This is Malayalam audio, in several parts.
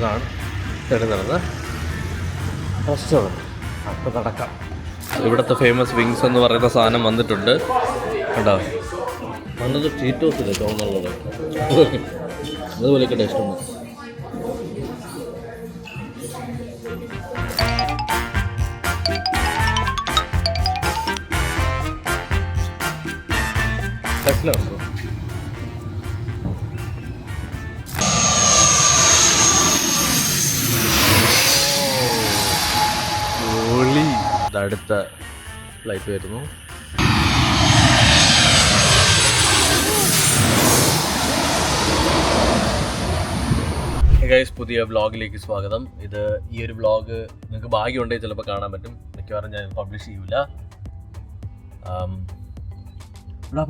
ഇതാണ് തരുന്നത് റെസ്റ്റോറൻറ്റ്. അപ്പോൾ നടക്കാം. ഇവിടുത്തെ ഫേമസ് വിങ്സ് എന്ന് പറയുന്ന സാധനം വന്നിട്ടുണ്ട് കേട്ടോ. വന്നത് ചീറ്റോസില്ലേ തോന്നുന്നത്, അതുപോലെയൊക്കെ ടേസ്റ്റുണ്ട്. ടെസ്റ്റിലുണ്ടോ? അടുത്ത ഫ്ലൈറ്റ് വരുന്നു. ഗൈസ്, പുതിയ വ്ളോഗിലേക്ക് സ്വാഗതം. ഈ ഒരു വ്ളോഗ് നിങ്ങൾക്ക് ഭാഗ്യമുണ്ടെങ്കിൽ ചിലപ്പോൾ കാണാൻ പറ്റും. മിക്കവാറും ഞാൻ പബ്ലിഷ് ചെയ്യൂല.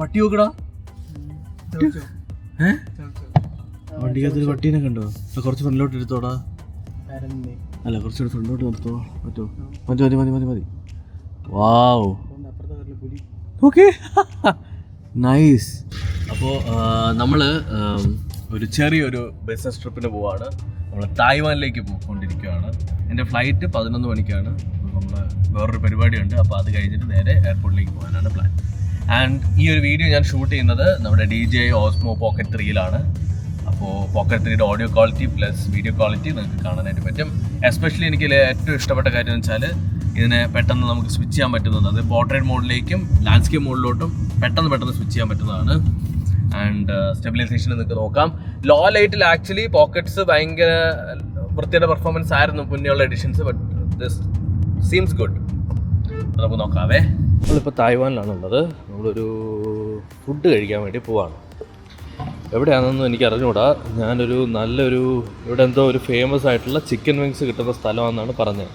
പട്ടി നോക്കടാ, വണ്ടിക്കകത്തൊരു പട്ടീനെ കണ്ടോ? കുറച്ച് ഫ്രണ്ടിലോട്ട് എടുത്തോടാ. അല്ല, കുറച്ചുകൂടെ ഫ്രണ്ടിലോട്ട് നിർത്തോ. പറ്റുമോ? മതി. വാവ്, ഓക്കെ, നൈസ്. അപ്പോൾ നമ്മൾ ഒരു ചെറിയൊരു ബിസിനസ് ട്രിപ്പിന് പോവാണ്. നമ്മൾ തായ്വാനിലേക്ക് പോയിക്കൊണ്ടിരിക്കുകയാണ്. എൻ്റെ ഫ്ലൈറ്റ് 11 മണിക്കാണ്. നമ്മൾ വേറൊരു പരിപാടിയുണ്ട്. അപ്പോൾ അത് കഴിഞ്ഞിട്ട് നേരെ എയർപോർട്ടിലേക്ക് പോകാനാണ് പ്ലാൻ. ആൻഡ് ഈ ഒരു വീഡിയോ ഞാൻ ഷൂട്ട് ചെയ്യുന്നത് നമ്മുടെ DJI Osmo Pocket 3-ലാണ്. അപ്പോൾ പോക്കറ്റ് 3യുടെ audio quality plus video quality നിങ്ങൾക്ക് കാണാനായിട്ട് പറ്റും. എസ്പെഷ്യലി എനിക്ക് ഏറ്റവും ഇഷ്ടപ്പെട്ട കാര്യം എന്ന് വെച്ചാൽ ഇതിനെ പെട്ടെന്ന് നമുക്ക് സ്വിച്ച് ചെയ്യാൻ പറ്റുന്നത്. അത് പോർട്രേറ്റ് മോഡിലേക്കും ലാൻഡ്സ്കേപ്പ് മോഡിലോട്ടും പെട്ടെന്ന് സ്വിച്ച് ചെയ്യാൻ പറ്റുന്നതാണ്. ആൻഡ് സ്റ്റെബിലൈസേഷൻ നിങ്ങൾക്ക് നോക്കാം. ലോ ലൈറ്റിൽ ആക്ച്വലി പോക്കറ്റ്സ് ഭയങ്കര വൃത്തിയുടെ പെർഫോമൻസ് ആയിരുന്നു മുന്നേയുള്ള editions. But this seems good. നമുക്ക് നോക്കാവേ. നമ്മളിപ്പോൾ തായ്വാനിലാണുള്ളത്. നമ്മളൊരു ഫുഡ് കഴിക്കാൻ വേണ്ടി പോവാണ്. എവിടെയാണെന്നൊന്നും എനിക്ക് അറിഞ്ഞുകൂടാ. ഞാനൊരു നല്ലൊരു ഇവിടെ എന്തോ ഒരു ഫേമസ് ആയിട്ടുള്ള ചിക്കൻ വിങ്സ് കിട്ടുന്ന സ്ഥലമാണെന്നാണ് പറഞ്ഞത്.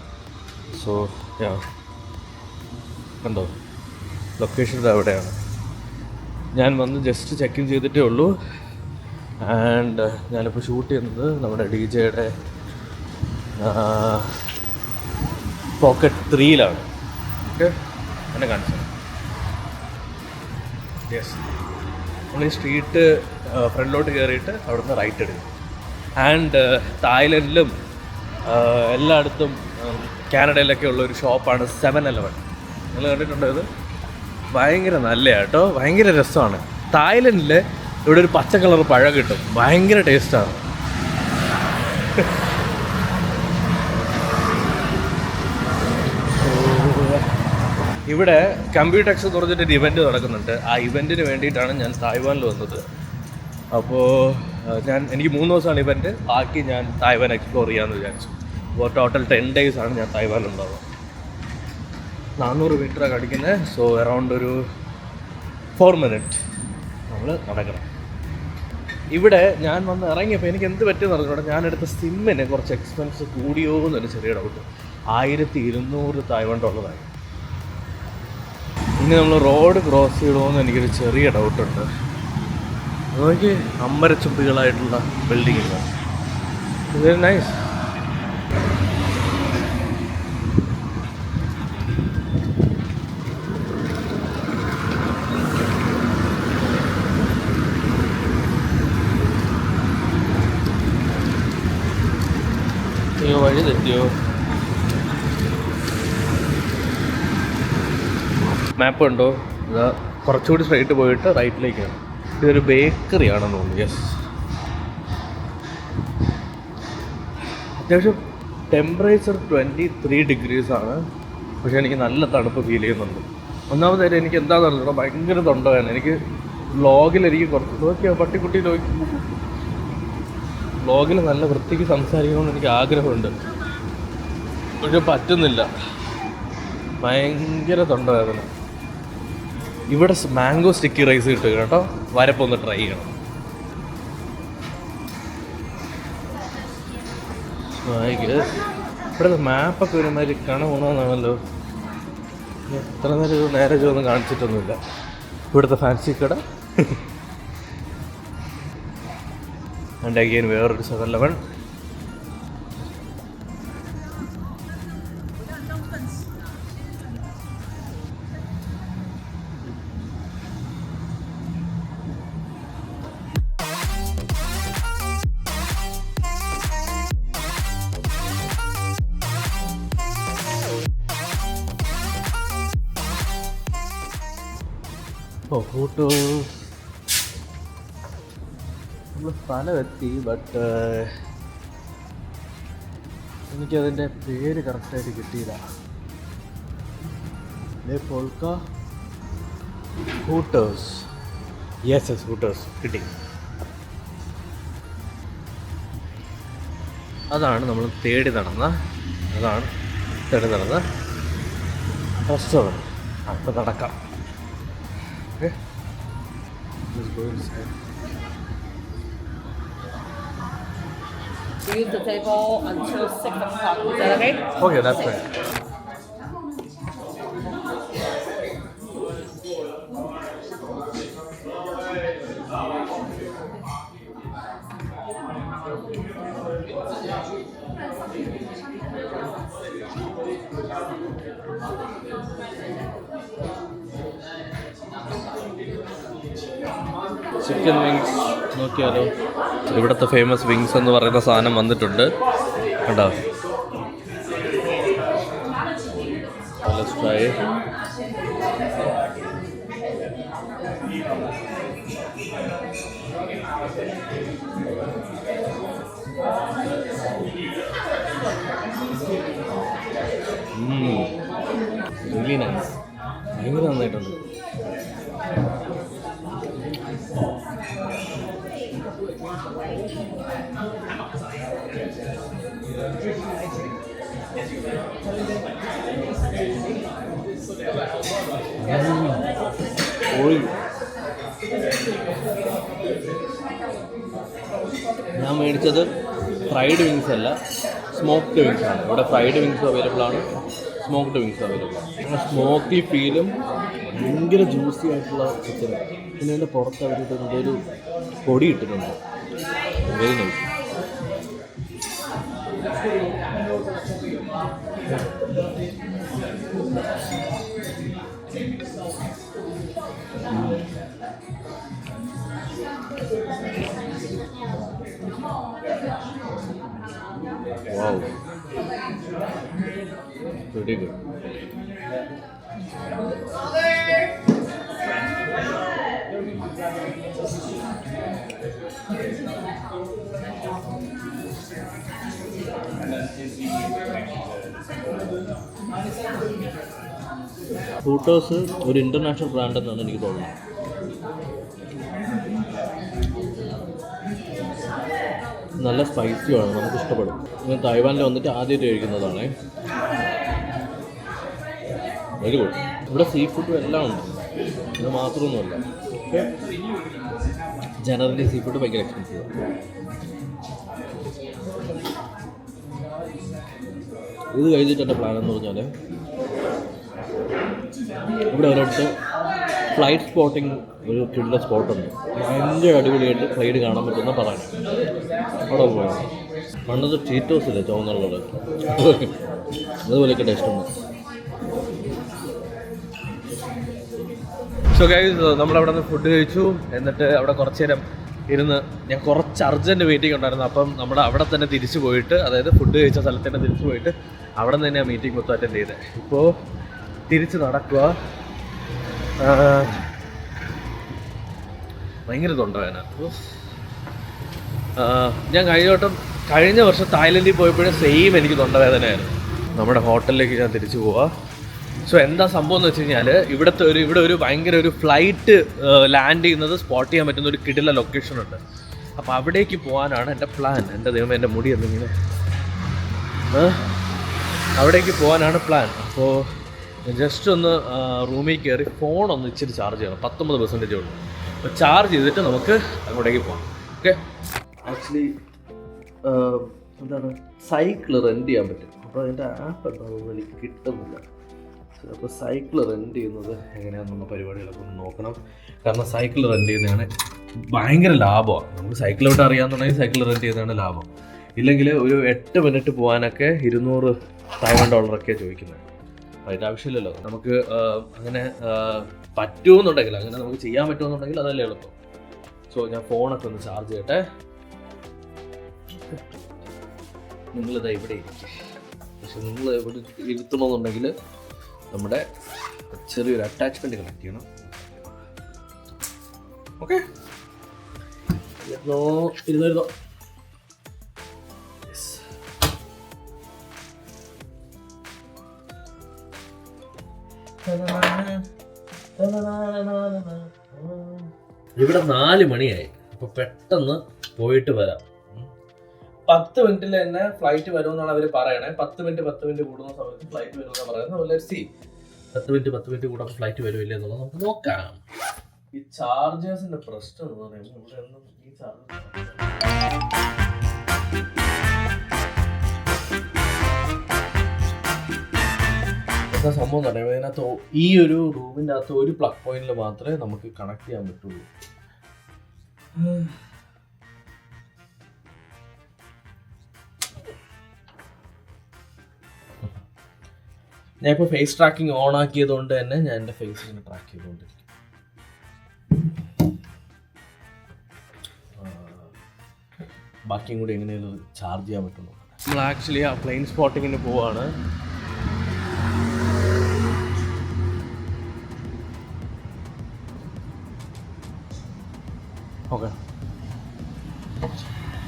സോ കണ്ടോ, ലൊക്കേഷൻ അവിടെയാണ്. ഞാൻ വന്ന് ജസ്റ്റ് ചെക്ക് ഇൻ ചെയ്തിട്ടേ ഉള്ളൂ. ആൻഡ് ഞാനിപ്പോൾ ഷൂട്ട് ചെയ്യുന്നത് നമ്മുടെ DJIയുടെ പോക്കറ്റ് 3-ലാണ്. ഓക്കെ, എന്നെ കാണിച്ചു. യെസ്, നമ്മൾ ഈ സ്ട്രീറ്റ് ഫ്രണ്ടിലോട്ട് കയറിയിട്ട് അവിടുന്ന് റൈറ്റ് എടുക്കും. ആൻഡ് തായ്ലൻഡിലും എല്ലായിടത്തും കാനഡയിലൊക്കെ ഉള്ള ഒരു ഷോപ്പാണ് 7-Eleven. നിങ്ങൾ കണ്ടിട്ടുണ്ടോ? ഇത് ഭയങ്കര നല്ലതാണ് കേട്ടോ, ഭയങ്കര രസമാണ്. തായ്ലൻഡിൽ ഇവിടെ ഒരു പച്ച കളർ പഴം കിട്ടും, ഭയങ്കര ടേസ്റ്റാണ്. ഇവിടെ കമ്പ്യൂടെക്സ് എന്ന് പറഞ്ഞിട്ടൊരു ഇവൻറ്റ് നടക്കുന്നുണ്ട്. ആ ഇവൻറ്റിന് വേണ്ടിയിട്ടാണ് ഞാൻ തായ്വാനിൽ വന്നത്. അപ്പോൾ എനിക്ക് 3 ദിവസമാണ് ഇവൻറ്റ്. ബാക്കി ഞാൻ തായ്വാൻ എക്സ്പ്ലോർ ചെയ്യാമെന്ന് വിചാരിച്ചു. അപ്പോൾ ടോട്ടൽ 10 days ആണ് ഞാൻ തായ്വാനിലുണ്ടാവുക. 400 മീറ്ററാണ് കടിക്കുന്നത്. സോ അറൗണ്ട് ഒരു 4 minutes നമ്മൾ നടക്കണം. ഇവിടെ ഞാൻ വന്ന് ഇറങ്ങിയപ്പോൾ എനിക്ക് എന്ത് പറ്റിയെന്ന് പറഞ്ഞോട്ടെ, ഞാനെടുത്ത സിമ്മിന് കുറച്ച് എക്സ്പെൻസ് കൂടിയോ എന്നൊരു ചെറിയ ഡൗട്ട്. 1200 തായ്വാൻ ഡോളറായി. ഇനി നമ്മൾ റോഡ് ക്രോസ് ചെയ്യണമെന്ന് എനിക്കൊരു ചെറിയ ഡൗട്ടുണ്ട്. നോക്കി, അമ്പരച്ചുംബികളായിട്ടുള്ള ബിൽഡിങ്ങുകൾ. ഇത് നൈസ്. വഴി തെറ്റിയോ? മാപ്പ് ഉണ്ടോ? ഇതാ കുറച്ചുകൂടി സ്ട്രൈറ്റ് പോയിട്ട് റൈറ്റിലേക്കാണ്. ഇതൊരു ബേക്കറി ആണെന്ന് തോന്നുന്നു. യെസ്, അത്യാവശ്യം ടെമ്പറേച്ചർ 23 degrees ആണ്. പക്ഷേ എനിക്ക് നല്ല തണുപ്പ് ഫീൽ ചെയ്യുന്നുണ്ട്. ഒന്നാമതായിട്ട് എനിക്ക് എന്താണെന്ന് പറഞ്ഞാൽ ഭയങ്കര തൊണ്ടവേദന. എനിക്ക് വ്ളോഗിൽ എനിക്ക് കുറച്ച് നോക്കിയാൽ പട്ടിക്കുട്ടി വ്ളോഗിൽ നല്ല വൃത്തിക്ക് സംസാരിക്കണമെന്ന് എനിക്ക് ആഗ്രഹമുണ്ട്. പക്ഷെ പറ്റുന്നില്ല, ഭയങ്കര തൊണ്ടവേദന. ഇവിടെ മാംഗോ സ്റ്റിക്കി റൈസ് കിട്ടും കേട്ടോ. വരപ്പൊന്ന് ട്രൈ ചെയ്യണം. ഇവിടെ മാപ്പൊക്കെ ഒരുമാതിരി ഗുണമെന്നാണല്ലോ. എത്ര നേരം നേരെ ഒന്നും കാണിച്ചിട്ടൊന്നുമില്ല. ഇവിടുത്തെ ഫാൻസി കട. ആൻഡ് അഗെയിൻ വേറൊരു 7-Eleven. ഫോട്ടോസ് നമ്മൾ സ്ഥലം എത്തി. ബട്ട് എനിക്കതിൻ്റെ പേര് കറക്റ്റായിട്ട് കിട്ടിയില്ല. പോൾക്ക ഹൂട്ടേഴ്സ്. യെസ് ഹൂട്ടേഴ്സ് കിട്ടി. അതാണ് നമ്മൾ തേടി നടന്ന റെസ്റ്റോറൻറ്റ്. അപ്പോൾ നടക്കാം. Okay, Use the table until 6 o'clock. Is that okay? Okay, that's right. Chicken wings നോക്കിയാലോ. ഇവിടുത്തെ ഫേമസ് വിങ്സ് എന്ന് പറയുന്ന സാധനം വന്നിട്ടുണ്ട് കേട്ടോ. Let's try. Really nice. ഭയങ്കര നന്നായിട്ടുണ്ട്. ഞാൻ മേടിച്ചത് ഫ്രൈഡ് വിങ്സ് അല്ല, സ്മോക്ക്ഡ് വിങ്സ് ആണ്. ഇവിടെ ഫ്രൈഡ് വിങ്സ് അവൈലബിൾ ആണ്, സ്മോക്ക്ഡ് വിങ്സ് അവൈലബിൾ ആണ്. സ്മോക്കി ഫീലും ഭയങ്കര ജ്യൂസി ആയിട്ടുള്ള ചിക്കൻ. പിന്നെ അതിൻ്റെ പുറത്ത് അവരുടെ എന്തൊരു പൊടി ഇട്ടിട്ടുണ്ട്. Very nice. Wow, pretty good. ഹൂട്ടേഴ്സ് ഒരു ഇൻ്റർനാഷണൽ ബ്രാൻഡ് എന്നാണ് എനിക്ക് തോന്നുന്നത്. നല്ല സ്പൈസിയാണ്, നമുക്ക് ഇഷ്ടപ്പെടും. ഞാൻ തായ്വാനിൽ വന്നിട്ട് ആദ്യമായിട്ട് കഴിക്കുന്നതാണ്. Very good. ഇവിടെ സീ ഫുഡും എല്ലാം ഉണ്ട്, ഇത് മാത്രമൊന്നുമല്ല. പക്ഷേ ജനറലി സീ ഫുഡ് ഭയങ്കര എക്സ്പെൻസീവ്. ഇത് കഴിഞ്ഞിട്ട് എൻ്റെ പ്ലാൻ എന്ന് പറഞ്ഞാൽ ഇവിടെ ഒരിടത്ത് ഫ്ലൈറ്റ് സ്പോട്ടിങ് ഒരു കിട്ടുന്ന സ്പോട്ടുണ്ട്. ഭയങ്കര അടിപൊളിയായിട്ട് ഫ്ലൈറ്റ് കാണാൻ പറ്റുന്ന പറയാൻ അവിടെ പോയാണ്. പണ്ടത് ചീറ്റോസ് ഇല്ലേ ചുവന്നുള്ളത്, അതുപോലെയൊക്കെ ടേസ്റ്റ് ഉണ്ട്. സോ ഗൈസ്, നമ്മളവിടെ നിന്ന് ഫുഡ് കഴിച്ചു. എന്നിട്ട് അവിടെ കുറച്ച് നേരം ഇരുന്ന് ഞാൻ കുറച്ച് അർജൻറ്റ് മീറ്റിംഗ് ഉണ്ടായിരുന്നു. അപ്പം നമ്മൾ അവിടെ തന്നെ തിരിച്ചു പോയിട്ട്, അതായത് ഫുഡ് കഴിച്ച സ്ഥലത്ത് തന്നെ തിരിച്ചു പോയിട്ട് അവിടെ നിന്ന് തന്നെ ആ മീറ്റിംഗ് മൊത്തം അറ്റൻഡ് ചെയ്തത്. ഇപ്പോൾ തിരിച്ച് നടക്കുക. ഭയങ്കര തൊണ്ടവേദന. ഞാൻ കഴിഞ്ഞ വർഷം തായ്ലൻഡിൽ പോയപ്പോഴും സെയിം എനിക്ക് തൊണ്ടവേദനയായിരുന്നു. നമ്മുടെ ഹോട്ടലിലേക്ക് ഞാൻ തിരിച്ചു പോവാം. സോ എന്താ സംഭവം എന്ന് വെച്ച് കഴിഞ്ഞാൽ, ഇവിടെ ഒരു ഭയങ്കര ഒരു ഫ്ലൈറ്റ് ലാൻഡ് ചെയ്യുന്നത് സ്പോട്ട് ചെയ്യാൻ പറ്റുന്ന ഒരു കിടില ലൊക്കേഷൻ ഉണ്ട്. അപ്പോൾ അവിടേക്ക് പോകാനാണ് എൻ്റെ പ്ലാൻ. എൻ്റെ ദൈവം, എൻ്റെ മുടി എന്തെങ്കിലും അവിടേക്ക് പോകാനാണ് പ്ലാൻ. അപ്പോൾ ജസ്റ്റ് ഒന്ന് റൂമിൽ കയറി ഫോണൊന്ന് ഇച്ചിരി ചാർജ് ചെയ്യണം. 19% ഉള്ളൂ. അപ്പോൾ ചാർജ് ചെയ്തിട്ട് നമുക്ക് അങ്ങോട്ടേക്ക് പോകാം. ഓക്കെ, ആക്ച്വലി എന്താണ്, സൈക്കിൾ റെൻറ്റ് ചെയ്യാൻ പറ്റും. അപ്പോൾ അതിൻ്റെ ആപ്പ് എന്താണെന്ന് എനിക്ക് കിട്ടുന്നില്ല. അപ്പോൾ സൈക്കിൾ റെൻറ്റ് ചെയ്യുന്നത് എങ്ങനെയാണെന്നുള്ള പരിപാടികളൊക്കെ ഒന്ന് നോക്കണം. കാരണം സൈക്കിൾ റെൻറ്റ് ചെയ്യുന്നതാണ് ഭയങ്കര ലാഭമാണ്. നമുക്ക് സൈക്കിളോട്ട് അറിയാമെന്നുണ്ടെങ്കിൽ സൈക്കിൾ റെൻറ്റ് ചെയ്യുന്നതാണ് ലാഭം. ഇല്ലെങ്കിൽ ഒരു 8 മിനിറ്റ് പോകാനൊക്കെ $200 തായ്വാൻ ചോദിക്കുന്നത്. അതിൻ്റെ ആവശ്യമില്ലല്ലോ. നമുക്ക് അങ്ങനെ പറ്റുമെന്നുണ്ടെങ്കിൽ, അങ്ങനെ നമുക്ക് ചെയ്യാൻ പറ്റുമെന്നുണ്ടെങ്കിൽ അതല്ലേ എളുപ്പം. സോ ഞാൻ ഫോണൊക്കെ ഒന്ന് ചാർജ് ചെയ്യട്ടെ. നിങ്ങളിതാ ഇവിടെ ഇരിക്കും. പക്ഷെ നിങ്ങൾ ഇവിടെ ഇരുത്തണമെന്നുണ്ടെങ്കിൽ നമ്മുടെ ചെറിയൊരു അറ്റാച്ച്മെൻറ്റ് കണക്ട് ചെയ്യണം. ഓക്കെ, ഇരുന്നോ. ഇവിടെ 4 മണിയായി. അപ്പൊ പെട്ടെന്ന് പോയിട്ട് വരാം. 10 മിനിറ്റിൽ തന്നെ ഫ്ലൈറ്റ് വരുമെന്നാണ് അവർ പറയണേ. 10 മിനിറ്റ് കൂടുന്ന സമയത്ത് ഫ്ലൈറ്റ് വരുമെന്നാണ് പറയുന്നത്. ലെറ്റ്സ് സീ 10 മിനിറ്റ് കൂടെ ഫ്ലൈറ്റ് വരുമില്ല എന്നുള്ളത് നമുക്ക് നോക്കാം. ഈ ചാർജേഴ്സിന്റെ പ്രശ്നം എന്ന് പറയുമ്പോൾ ഇവിടെ ഒന്നും ഈ എന്താ സംഭവം എന്ന് പറയുമ്പോൾ ഇതിനകത്ത് ഈ ഒരു റൂമിൻ്റെ അകത്ത് ഒരു പ്ലഗ് പോയിന്റിൽ മാത്രമേ നമുക്ക് കണക്ട് ചെയ്യാൻ പറ്റുള്ളൂ. ഞാൻ ഇപ്പോൾ ഫേസ് ട്രാക്കിംഗ് ഓൺ ആക്കിയത് കൊണ്ട് തന്നെ ഞാൻ എൻ്റെ ഫേസ് ഇങ്ങനെ ട്രാക്ക് ചെയ്തുകൊണ്ടിരിക്കും. ബാക്കിയും കൂടി എങ്ങനെയാണ് ചാർജ് ചെയ്യാൻ പറ്റുന്നു. നമ്മൾ ആക്ച്വലി ആ പ്ലെയിൻ സ്പോട്ടിങ്ങിന് പോവാണ്. ഓക്കെ,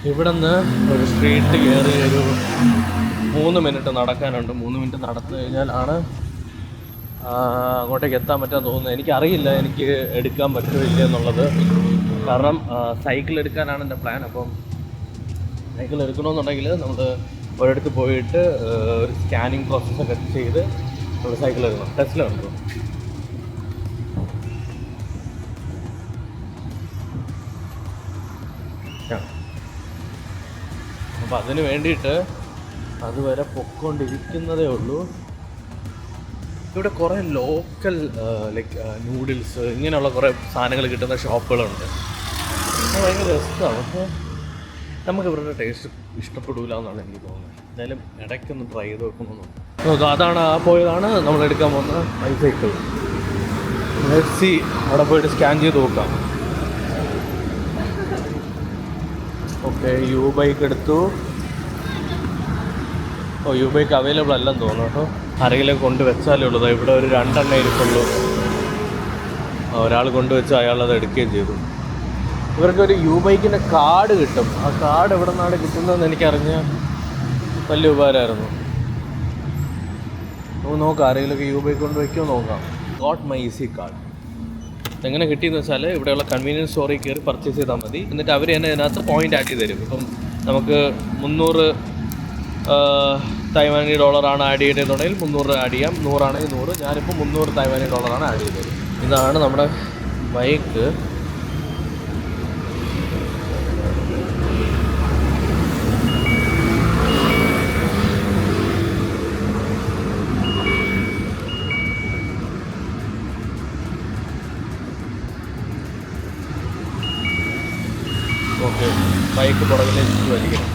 ഇവിടെ നിന്ന് ഒരു സ്ട്രീറ്റ് കയറി ഒരു 3 മിനിറ്റ് നടക്കാനുണ്ട്. 3 മിനിറ്റ് നടന്നു കഴിഞ്ഞാലാണ് അങ്ങോട്ടേക്ക് എത്താൻ പറ്റാൻ തോന്നുന്നത്. എനിക്കറിയില്ല എനിക്ക് എടുക്കാൻ പറ്റുമോ ഇല്ല എന്നുള്ളത്. കാരണം സൈക്കിൾ എടുക്കാനാണ് എൻ്റെ പ്ലാൻ. അപ്പം സൈക്കിൾ എടുക്കണമെന്നുണ്ടെങ്കിൽ നമ്മൾ ഒരിടത്ത് പോയിട്ട് ഒരു സ്കാനിങ് പ്രോസസ്സൊക്കെ ചെയ്ത് നമ്മൾ സൈക്കിൾ എടുക്കണം. ടെസ്റ്റിലുണ്ടോ? അപ്പം അതിന് വേണ്ടിയിട്ട് അതുവരെ പൊക്കോണ്ടിരിക്കുന്നതേ ഉള്ളൂ. ഇവിടെ കുറേ ലോക്കൽ ലൈക്ക് നൂഡിൽസ് ഇങ്ങനെയുള്ള കുറേ സാധനങ്ങൾ കിട്ടുന്ന ഷോപ്പുകളുണ്ട്. അത് ഭയങ്കര രസമാണ്. പക്ഷേ നമുക്ക് ഇവരുടെ ടേസ്റ്റ് ഇഷ്ടപ്പെടില്ല എന്നാണ് എനിക്ക് തോന്നുന്നത്. എന്തായാലും ഇടയ്ക്കൊന്ന് ട്രൈ ചെയ്ത് നോക്കണമെന്നുണ്ട്. അതാണ് പോയതാണ് നമ്മൾ എടുക്കാൻ പോകുന്ന ബൈസൈക്കിൾ. ലെറ്റ്സ് സീ, അവിടെ പോയിട്ട് സ്കാൻ ചെയ്ത് നോക്കാം. ഓക്കെ, യു ബൈക്ക് എടുത്തു. യു ബൈക്ക് അവൈലബിൾ അല്ലെന്ന് തോന്നുന്നു കേട്ടോ. ആരെങ്കിലും കൊണ്ടുവച്ചാലേ ഉള്ളൂ. ഇവിടെ ഒരു 2 എണ്ണം ഇരിപ്പുള്ളൂ. ഒരാൾ കൊണ്ടുവച്ച് അയാളത് എടുക്കുകയും ചെയ്തു. ഇവർക്കൊരു യു ബൈക്കിൻ്റെ കാർഡ് കിട്ടും. ആ കാർഡ് എവിടെ നിന്നാണ് കിട്ടുന്നതെന്ന് എനിക്കറിഞ്ഞ വലിയ ഉപകാരമായിരുന്നു. നമുക്ക് നോക്കാം, ആരെങ്കിലുമൊക്കെ യു ബൈക്ക് കൊണ്ട് വയ്ക്കുമോ നോക്കാം. Got my easy card. എങ്ങനെ കിട്ടിയെന്ന് വെച്ചാൽ ഇവിടെയുള്ള കൺവീനിയൻസ് സ്റ്റോറിൽ കയറി പർച്ചേസ് ചെയ്താൽ മതി. എന്നിട്ട് അവർ തന്നെ ഇതിനകത്ത് പോയിൻ്റ് ആക്കി തരും. ഇപ്പം നമുക്ക് 300 തൈവാനി ഡോളറാണ് ആഡ് ചെയ്തിട്ടുണ്ടെങ്കിൽ 300 ആഡ് ചെയ്യാം. 100 ആണെങ്കിൽ 100. ഞാനിപ്പോൾ 300 തൈവാനി ഡോളറാണ് ആഡ് ചെയ്തത്. ഇതാണ് നമ്മുടെ ബൈക്ക്. ഓക്കെ, ബൈക്ക് പുറകിലേക്ക് വലിക്കണം.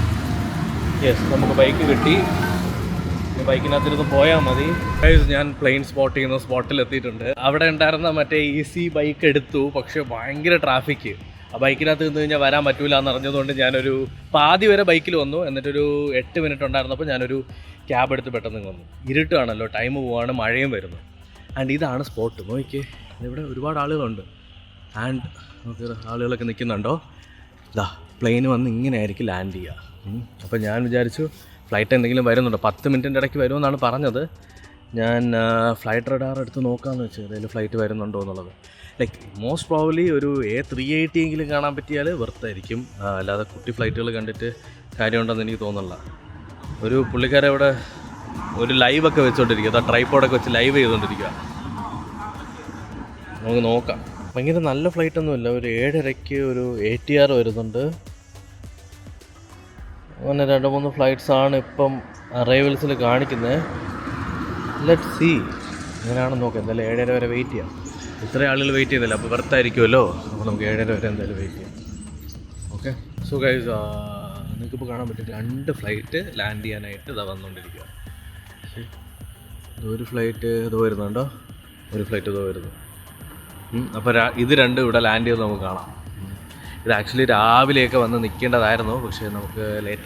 യെസ്, നമുക്ക് ബൈക്ക് കിട്ടി. ബൈക്കിനകത്തിരുന്ന് പോയാൽ മതി. ഞാൻ പ്ലെയിൻ സ്പോട്ട് ചെയ്യുന്ന സ്പോട്ടിൽ എത്തിയിട്ടുണ്ട്. അവിടെ ഉണ്ടായിരുന്ന മറ്റേ ഈസി ബൈക്ക് എടുത്തു. പക്ഷേ ഭയങ്കര ട്രാഫിക്ക്. ആ ബൈക്കിനകത്ത് നിന്ന് കഴിഞ്ഞാൽ വരാൻ പറ്റൂല എന്ന് അറിഞ്ഞതുകൊണ്ട് ഞാനൊരു പാതി വരെ ബൈക്കിൽ വന്നു. എന്നിട്ടൊരു 8 മിനിറ്റ് ഉണ്ടായിരുന്നപ്പോൾ ഞാനൊരു ക്യാബ് എടുത്ത് പെട്ടെന്ന് വന്നു. ഇരുട്ടാണല്ലോ, ടൈം പോവാണ്, മഴയും വരുന്നു. ആൻഡ് ഇതാണ് സ്പോട്ട്. നോക്കിക്കേ, ഇവിടെ ഒരുപാട് ആളുകളുണ്ട്. ആൻഡ് നമുക്ക് ആളുകളൊക്കെ നിൽക്കുന്നുണ്ടോ? ഇതാ പ്ലെയിൻ വന്ന് ഇങ്ങനെ ആയിരിക്കും ലാൻഡ് ചെയ്യുക. അപ്പോൾ ഞാൻ വിചാരിച്ചു ഫ്ലൈറ്റ് എന്തെങ്കിലും വരുന്നുണ്ടോ, 10 മിനിറ്റിൻ്റെ ഇടയ്ക്ക് വരുമെന്നാണ് പറഞ്ഞത്. ഞാൻ ഫ്ലൈറ്റ് റഡാർ എടുത്ത് നോക്കാമെന്ന് വെച്ചാൽ ഏതെങ്കിലും ഫ്ലൈറ്റ് വരുന്നുണ്ടോ എന്നുള്ളത്. ലൈക്ക് മോസ്റ്റ് പ്രോബബ്ലി ഒരു A380 എങ്കിലും കാണാൻ പറ്റിയാൽ വെർത്തായിരിക്കും. അല്ലാതെ കുട്ടി ഫ്ലൈറ്റുകൾ കണ്ടിട്ട് കാര്യമുണ്ടെന്ന് എനിക്ക് തോന്നുന്നില്ല. ഒരു പുള്ളിക്കാരെ ഇവിടെ ഒരു ലൈവൊക്കെ വെച്ചുകൊണ്ടിരിക്കുക. അതാ ട്രൈപോഡൊക്കെ വെച്ച് ലൈവ് ചെയ്തുകൊണ്ടിരിക്കുക. നമുക്ക് നോക്കാം. ഭയങ്കര നല്ല ഫ്ലൈറ്റൊന്നുമില്ല. ഒരു 7:30 ഒരു ATR വരുന്നുണ്ട്. അങ്ങനെ 2-3 ഫ്ലൈറ്റ്സാണ് ഇപ്പം അറൈവൽസിൽ കാണിക്കുന്നത്. ലെറ്റ് സീ എങ്ങനെയാണെന്ന് നോക്കാം. എന്തായാലും 7:30 വരെ വെയിറ്റ് ചെയ്യാം. ഇത്രയും ആളുകൾ വെയിറ്റ് ചെയ്യുന്നില്ല, അപ്പോൾ വെർത്തായിരിക്കുമല്ലോ. അപ്പോൾ നമുക്ക് 7:30 വരെ എന്തായാലും വെയിറ്റ് ചെയ്യാം. ഓക്കെ, സോ ഗൈസ്, നിങ്ങൾക്കിപ്പോൾ കാണാൻ പറ്റും 2 ഫ്ലൈറ്റ് ലാൻഡ് ചെയ്യാനായിട്ട് ഇതാ വന്നുകൊണ്ടിരിക്കുക. ഒരു ഫ്ലൈറ്റ് ഇതോ വരുന്നുണ്ടോ, ഒരു ഫ്ലൈറ്റ് ഇതോ വരുന്നു. അപ്പോൾ ഇത് 2 ഇവിടെ ലാൻഡ് ചെയ്ത് നമുക്ക് കാണാം. ഇത് ആക്ച്വലി രാവിലെയൊക്കെ വന്ന് നിൽക്കേണ്ടതായിരുന്നു. പക്ഷേ നമുക്ക്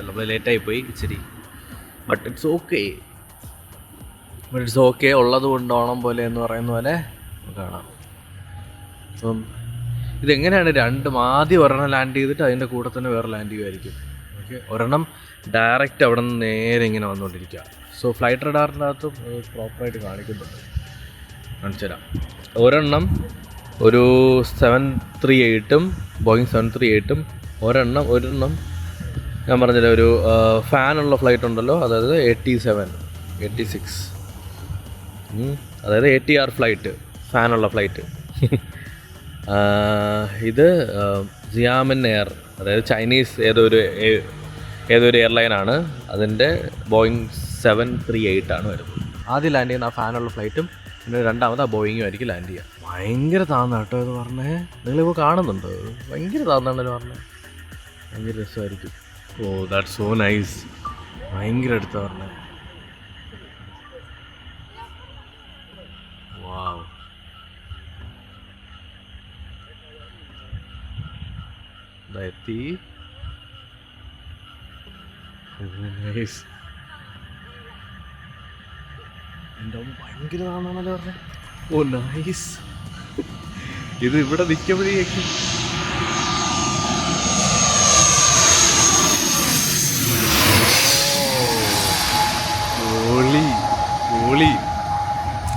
നമ്മൾ ലേറ്റായിപ്പോയി ഇച്ചിരി. But it's okay. ഉള്ളത് കൊണ്ട് ഓണം പോലെ എന്ന് പറയുന്ന പോലെ കാണാം. അപ്പം ഇതെങ്ങനെയാണ് ആദ്യം ഒരെണ്ണം ലാൻഡ് ചെയ്തിട്ട് അതിൻ്റെ കൂടെ തന്നെ വേറെ ലാൻഡ് ചെയ്യുമായിരിക്കും. ഓക്കെ, ഒരെണ്ണം ഡയറക്റ്റ് അവിടെ നിന്ന് നേരെ ഇങ്ങനെ വന്നുകൊണ്ടിരിക്കുക. സോ ഫ്ലൈറ്റ് റഡാറിൻ്റെ അകത്തും പ്രോപ്പറായിട്ട് കാണിക്കുന്നുണ്ട്. കാണിച്ചു തരാം. ഒരെണ്ണം ഒരു 738-ഉം ബോയിങ് 738-ഉം ഒരെണ്ണം ഞാൻ പറഞ്ഞില്ല ഒരു ഫാനുള്ള ഫ്ലൈറ്റ് ഉണ്ടല്ലോ, അതായത് 86, അതായത് ATR ഫ്ലൈറ്റ്, ഫാനുള്ള ഫ്ലൈറ്റ്. ഇത് സിയാമിൻ എയർ, അതായത് ചൈനീസ് ഏതൊരു എയർലൈനാണ്, അതിൻ്റെ ബോയിങ് 738 ആണ് വരുന്നത്. ആദ്യം ലാൻഡ് ചെയ്യുന്ന ആ ഫാനുള്ള ഫ്ലൈറ്റും പിന്നെ രണ്ടാമത് ആ ബോയിങ്ങും ആയിരിക്കും ലാൻഡ് ചെയ്യുക. ഭയങ്കര താന്ന കേട്ടോ ഇത് പറഞ്ഞേ, നിങ്ങളിപ്പോൾ കാണുന്നുണ്ടോ? ഭയങ്കര താന്നാണല്ലോ പറഞ്ഞത്. ഭയങ്കര രസമായിരിക്കും. Oh that's so nice. ഭയങ്കര അടുത്താ പറഞ്ഞത്. വാവ്, എത്തി. നൈസ്. എൻ്റെ ഭയങ്കര താന്നാണല്ലോ പറഞ്ഞത്. ഓ നൈസ്. ഇത് ഇവിടെ നിൽക്കുമ്പോഴേക്കും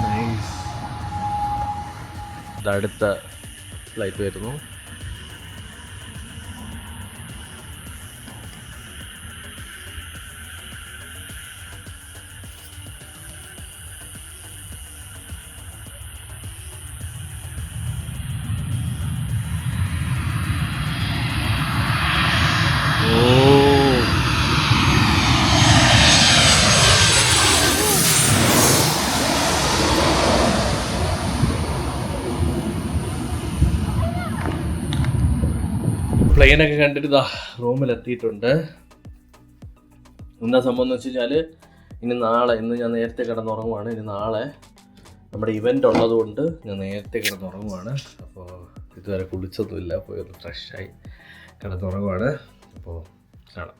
നൈസ്. ഇതടുത്ത ഫ്ലൈറ്റ് വരുന്നു. പ്ലെയിനൊക്കെ കണ്ടിട്ട് ഇതാ റൂമിലെത്തിയിട്ടുണ്ട്. എന്താ സംഭവം എന്ന് വെച്ച് കഴിഞ്ഞാൽ ഇന്ന് ഞാൻ നേരത്തെ കിടന്നുറങ്ങുവാണ്. ഇനി നാളെ നമ്മുടെ ഇവൻ്റ് ഉള്ളത് കൊണ്ട് ഞാൻ നേരത്തെ കിടന്നുറങ്ങുവാണ്. അപ്പോൾ ഇതുവരെ കുളിച്ചൊന്നുമില്ല, പോയി ഒന്ന് ഫ്രഷായി കിടന്നുറങ്ങുവാണ്. അപ്പോൾ കാണാം.